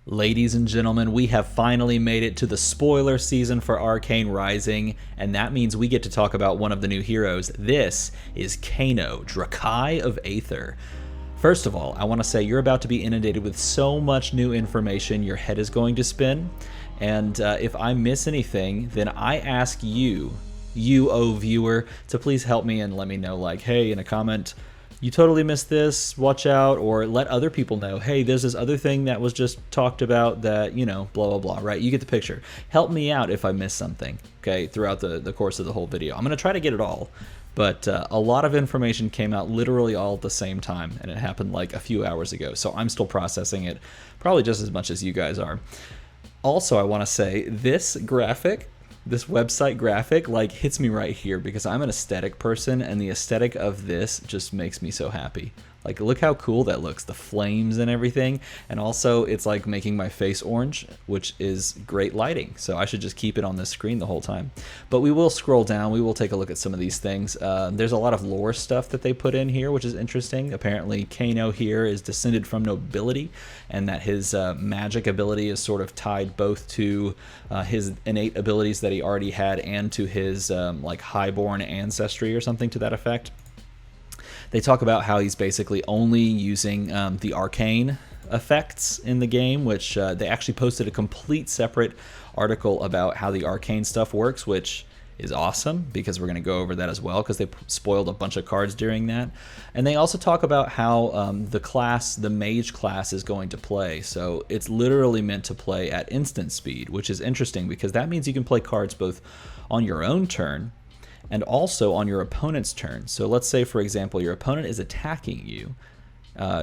Ladies and gentlemen, we have finally made it to the spoiler season for Arcane Rising, and that means we get to talk about one of the new heroes. This is Kano, Drakai of Aether. First of all, I want to say you're about to be inundated with so much new information, your head is going to spin. And if I miss anything, then I ask you, oh viewer, to please help me and let me know, like, hey, in a comment, you totally missed this, watch out, or let other people know, hey, there's this other thing that was just talked about that, you know, blah, blah, blah, right? You get the picture. Help me out if I miss something, okay, throughout the course of the whole video. I'm going to try to get it all, but a lot of information came out literally all at the same time, and it happened like a few hours ago, so I'm still processing it, probably just as much as you guys are. Also, I want to say, this graphic, this website graphic, like, hits me right here because I'm an aesthetic person, and the aesthetic of this just makes me so happy. Like, look how cool that looks, the flames and everything, and also it's like making my face orange, which is great lighting, so I should just keep it on this screen the whole time. But we will scroll down, we will take a look at some of these things. There's a lot of lore stuff that they put in here, which is interesting. Apparently Kano here is descended from nobility, and that his magic ability is sort of tied both to his innate abilities that he already had and to his like highborn ancestry or something to that effect. They talk about how he's basically only using the arcane effects in the game, which they actually posted a complete separate article about how the arcane stuff works, which is awesome because we're going to go over that as well because they spoiled a bunch of cards during that. And they also talk about how the mage class is going to play. So it's literally meant to play at instant speed, which is interesting because that means you can play cards both on your own turn and also on your opponent's turn. So let's say, for example, your opponent is attacking you,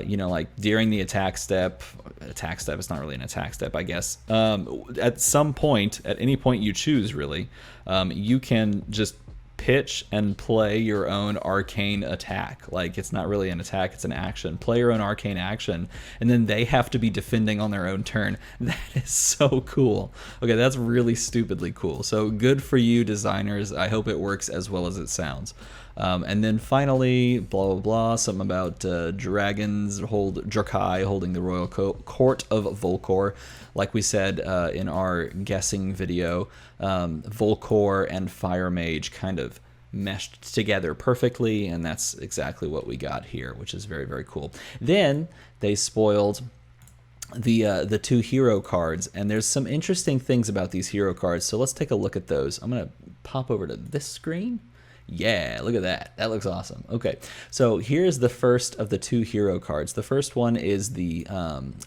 you know, like during the attack step, it's not really an attack step, I guess. At some point, at any point you choose, really, you can just pitch and play your own arcane attack. Like, it's not really an attack, it's an action. Play your own arcane action, and then they have to be defending on their own turn. That is so cool. Okay, that's really stupidly cool. So good for you, designers. I hope it works as well as it sounds. And then finally, blah, blah, blah, something about Drakai holding the royal court of Volcor. Like we said in our guessing video, Volcor and Fire Mage kind of meshed together perfectly, and that's exactly what we got here, which is very, very cool. Then they spoiled the two hero cards, and there's some interesting things about these hero cards, so let's take a look at those. I'm going to pop over to this screen. Yeah, look at that. That looks awesome. Okay, so here's the first of the two hero cards. The first one is the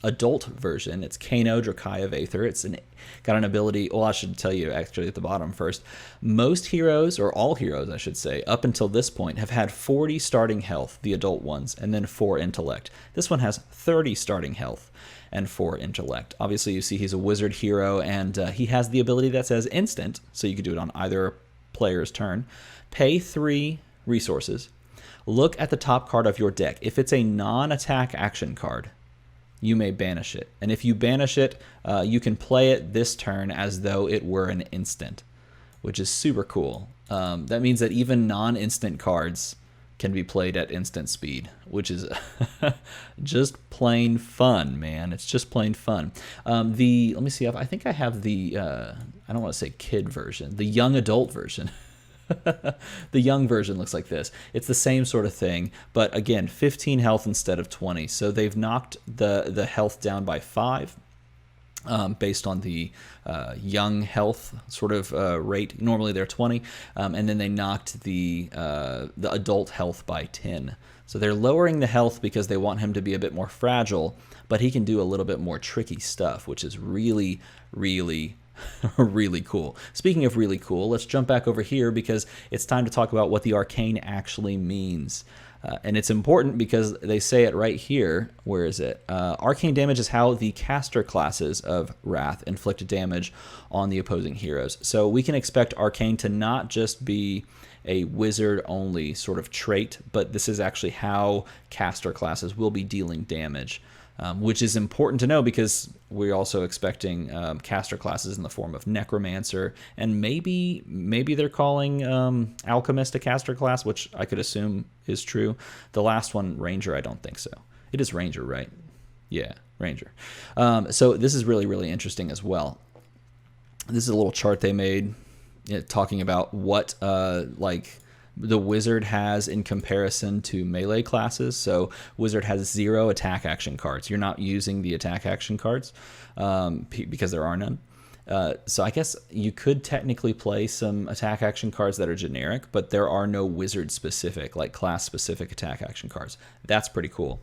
adult version. It's Kano, Drakai of Aether. It's got an ability, well, I should tell you actually at the bottom first. Most heroes, or all heroes I should say, up until this point have had 40 starting health, the adult ones, and then 4 intellect. This one has 30 starting health and 4 intellect. Obviously you see he's a wizard hero, and he has the ability that says instant, so you could do it on either player's turn. Pay 3 resources. Look at the top card of your deck. If it's a non-attack action card, you may banish it. And if you banish it, you can play it this turn as though it were an instant, which is super cool. That means that even non-instant cards can be played at instant speed, which is just plain fun, man. It's just plain fun. Let me see, I think I have the, I don't want to say kid version, the young adult version. The young version looks like this. It's the same sort of thing, but again, 15 health instead of 20. So they've knocked the health down by 5 based on the young health sort of rate. Normally they're 20, and then they knocked the adult health by 10. So they're lowering the health because they want him to be a bit more fragile, but he can do a little bit more tricky stuff, which is really, really really cool. Speaking of really cool, let's jump back over here because it's time to talk about what the arcane actually means. And it's important because they say it right here. Where is it? Arcane damage is how the caster classes of Wrath inflict damage on the opposing heroes. So we can expect arcane to not just be a wizard only sort of trait, but this is actually how caster classes will be dealing damage. Which is important to know because we're also expecting caster classes in the form of Necromancer, and maybe they're calling Alchemist a caster class, which I could assume is true. The last one, Ranger, I don't think so. It is Ranger, right? Yeah, Ranger. So this is really, really interesting as well. This is a little chart they made, talking about what like the wizard has in comparison to melee classes. So wizard has 0 attack action cards. You're not using the attack action cards because there are none. So I guess you could technically play some attack action cards that are generic, but there are no wizard specific, like class specific attack action cards. That's pretty cool.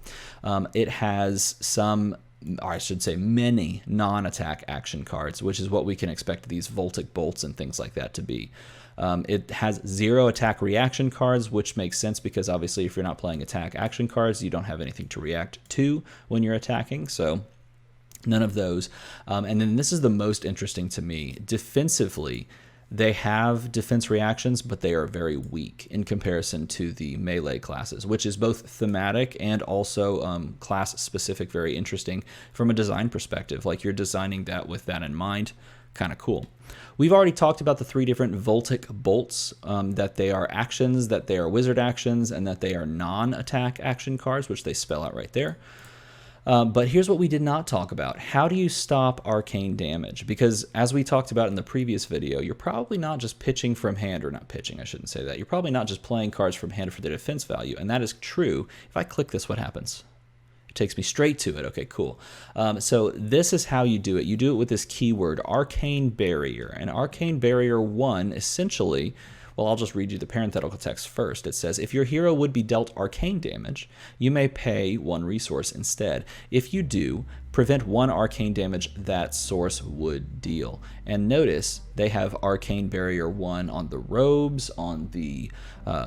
It has some, or I should say many, non-attack action cards, which is what we can expect these Voltic Bolts and things like that to be. It has 0 attack reaction cards, which makes sense because obviously if you're not playing attack action cards, you don't have anything to react to when you're attacking, so none of those. And then this is the most interesting to me. Defensively, they have defense reactions, but they are very weak in comparison to the melee classes, which is both thematic and also class-specific, very interesting from a design perspective. Like you're designing that with that in mind. Kind of cool. We've already talked about the 3 different Voltic Bolts, that they are actions, that they are wizard actions, and that they are non-attack action cards, which they spell out right there. But here's what we did not talk about. How do you stop arcane damage? Because as we talked about in the previous video, you're probably not just pitching from hand, or not pitching, I shouldn't say that. You're probably not just playing cards from hand for their defense value, and that is true. If I click this, what happens? It takes me straight to it. Okay, cool. So this is how you do it. You do it with this keyword, Arcane Barrier. And Arcane Barrier 1, essentially, well, I'll just read you the parenthetical text first. It says, if your hero would be dealt arcane damage, you may pay 1 resource instead. If you do, prevent 1 arcane damage that source would deal. And notice they have Arcane Barrier 1 on the robes, on the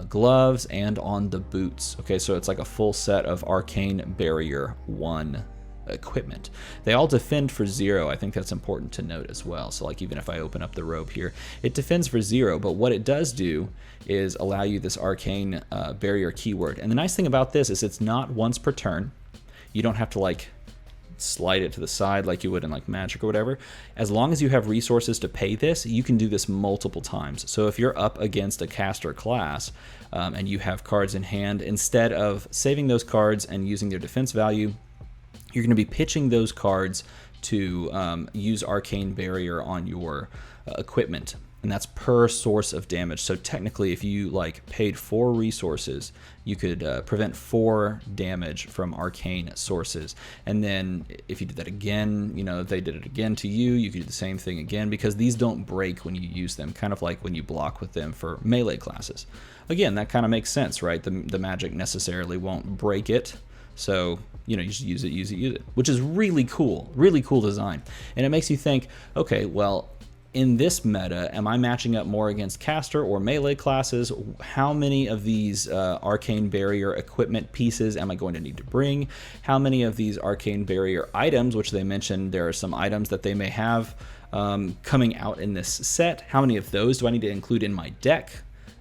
gloves, and on the boots. Okay, so it's like a full set of Arcane Barrier 1 equipment. They all defend for 0. I think that's important to note as well. So like even if I open up the robe here, it defends for 0, but what it does do is allow you this Arcane Barrier keyword. And the nice thing about this is it's not once per turn. You don't have to like slide it to the side like you would in like Magic or whatever. As long as you have resources to pay this, you can do this multiple times. So if you're up against a caster class and you have cards in hand, instead of saving those cards and using their defense value, you're going to be pitching those cards to use Arcane Barrier on your equipment, and that's per source of damage. So technically, if you like paid 4 resources, you could prevent 4 damage from arcane sources. And then if you did that again, you know, if they did it again to you, you could do the same thing again, because these don't break when you use them, kind of like when you block with them for melee classes. Again, that kind of makes sense, right? The magic necessarily won't break it. So, you know, you just use it, which is really cool design. And it makes you think, okay, well, in this meta, am I matching up more against caster or melee classes? How many of these Arcane Barrier equipment pieces am I going to need to bring? How many of these Arcane Barrier items, which they mentioned there are some items that they may have coming out in this set, how many of those do I need to include in my deck?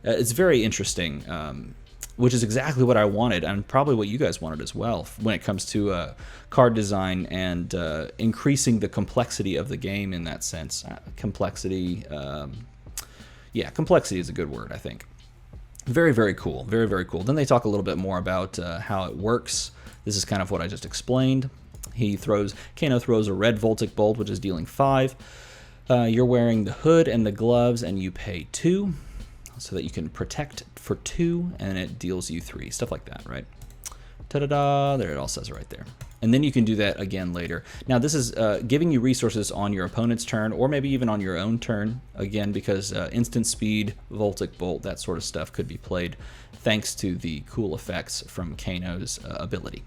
It's very interesting. Which is exactly what I wanted, and probably what you guys wanted as well when it comes to card design and increasing the complexity of the game in that sense. Complexity, yeah, complexity is a good word, I think. Very, very cool. Very, very cool. Then they talk a little bit more about how it works. This is kind of what I just explained. Kano throws a red Voltic Bolt, which is dealing 5. You're wearing the hood and the gloves, and you pay 2. So that you can protect for 2, and it deals you 3. Stuff like that, right? Ta-da-da! There, it all says right there. And then you can do that again later. Now, this is giving you resources on your opponent's turn, or maybe even on your own turn, again, because instant speed, Voltic Bolt, that sort of stuff could be played thanks to the cool effects from Kano's ability.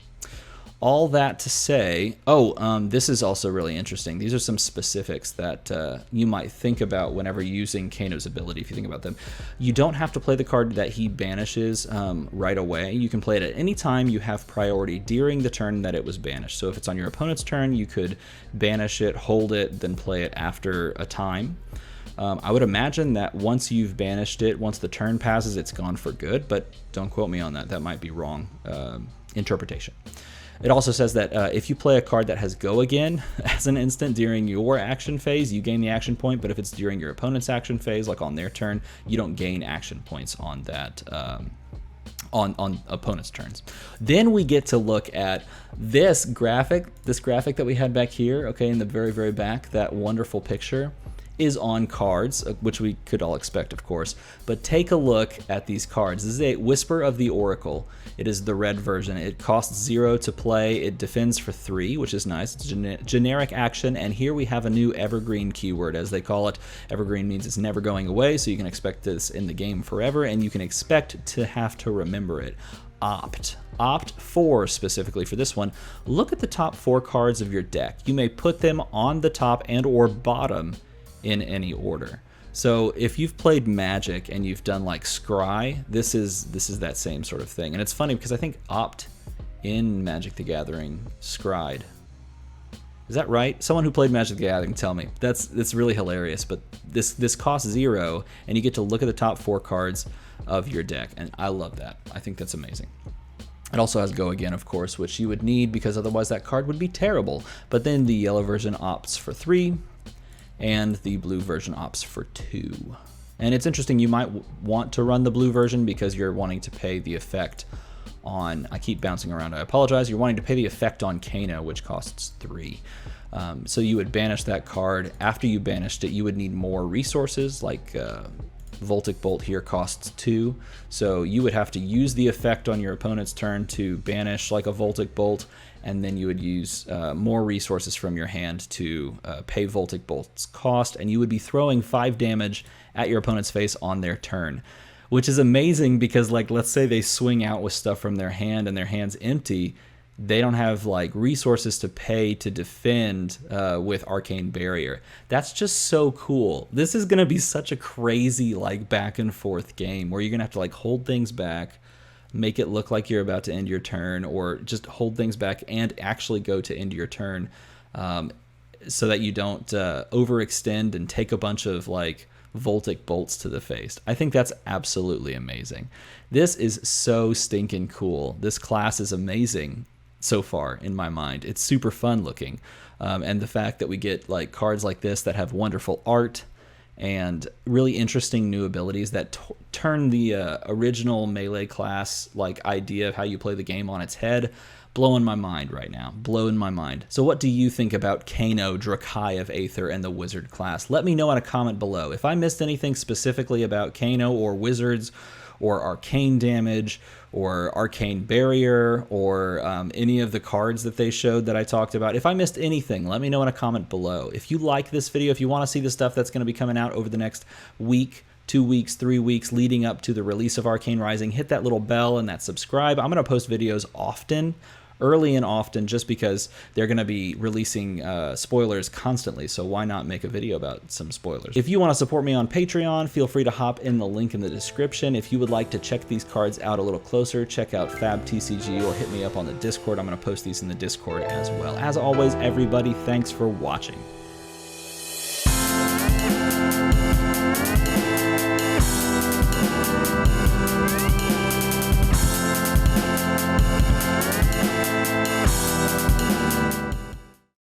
All that to say, this is also really interesting. These are some specifics that you might think about whenever using Kano's ability, if you think about them. You don't have to play the card that he banishes right away. You can play it at any time you have priority during the turn that it was banished. So if it's on your opponent's turn, you could banish it, hold it, then play it after a time. I would imagine that once you've banished it, once the turn passes, it's gone for good, but don't quote me on that. That might be wrong interpretation. It also says that if you play a card that has Go Again as an instant during your action phase, you gain the action point, but if it's during your opponent's action phase, like on their turn, you don't gain action points on that on opponents' turns. Then we get to look at this graphic that we had back here, okay, in the very, very back. That wonderful picture is on cards, which we could all expect, of course. But take a look at these cards. This is a Whisper of the Oracle. It is the red version. It costs 0 to play. It defends for 3, which is nice. It's generic action, and here we have a new evergreen keyword, as they call it. Evergreen means it's never going away, so you can expect this in the game forever, and you can expect to have to remember it. Opt 4 specifically for this one. Look at the top 4 cards of your deck. You may put them on the top and or bottom in any order. So if you've played Magic and you've done like Scry, this is that same sort of thing. And it's funny because I think Opt in Magic the Gathering scried. Is that right? Someone who played Magic the Gathering, tell me. That's really hilarious. But this costs 0, and you get to look at the top 4 cards of your deck, and I love that. I think that's amazing. It also has Go Again, of course, which you would need because otherwise that card would be terrible. But then the yellow version opts for 3. And the blue version opts for 2. And it's interesting, you might want to run the blue version because you're wanting to pay the effect on, I keep bouncing around, I apologize, you're wanting to pay the effect on Kano, which costs 3. So you would banish that card. After you banished it, you would need more resources, like Voltic Bolt here costs 2. So you would have to use the effect on your opponent's turn to banish like a Voltic Bolt, and then you would use more resources from your hand to pay Voltic Bolt's cost, and you would be throwing 5 damage at your opponent's face on their turn, which is amazing because, like, let's say they swing out with stuff from their hand and their hand's empty. They don't have like resources to pay to defend with Arcane Barrier. That's just so cool. This is gonna be such a crazy like back and forth game where you're gonna have to like hold things back, make it look like you're about to end your turn, or just hold things back and actually go to end your turn, so that you don't overextend and take a bunch of like Voltic Bolts to the face. I think that's absolutely amazing. This is so stinking cool. This class is amazing so far in my mind. It's super fun looking, and the fact that we get like cards like this that have wonderful art and really interesting new abilities that turn the original Melee class like idea of how you play the game on its head, blowing my mind right now. Blowing my mind. So what do you think about Kano, Drakai of Aether, and the Wizard class? Let me know in a comment below. If I missed anything specifically about Kano or Wizards or Arcane Damage or Arcane Barrier or any of the cards that they showed that I talked about. If I missed anything, let me know in a comment below. If you like this video, if you want to see the stuff that's going to be coming out over the next week, 2 weeks, 3 weeks leading up to the release of Arcane Rising, hit that little bell and that subscribe. I'm going to post videos often, early and often, just because they're going to be releasing spoilers constantly, so why not make a video about some spoilers? If you want to support me on Patreon, feel free to hop in the link in the description. If you would like to check these cards out a little closer, check out Fab TCG or hit me up on the Discord. I'm going to post these in the Discord as well. As always, everybody, thanks for watching.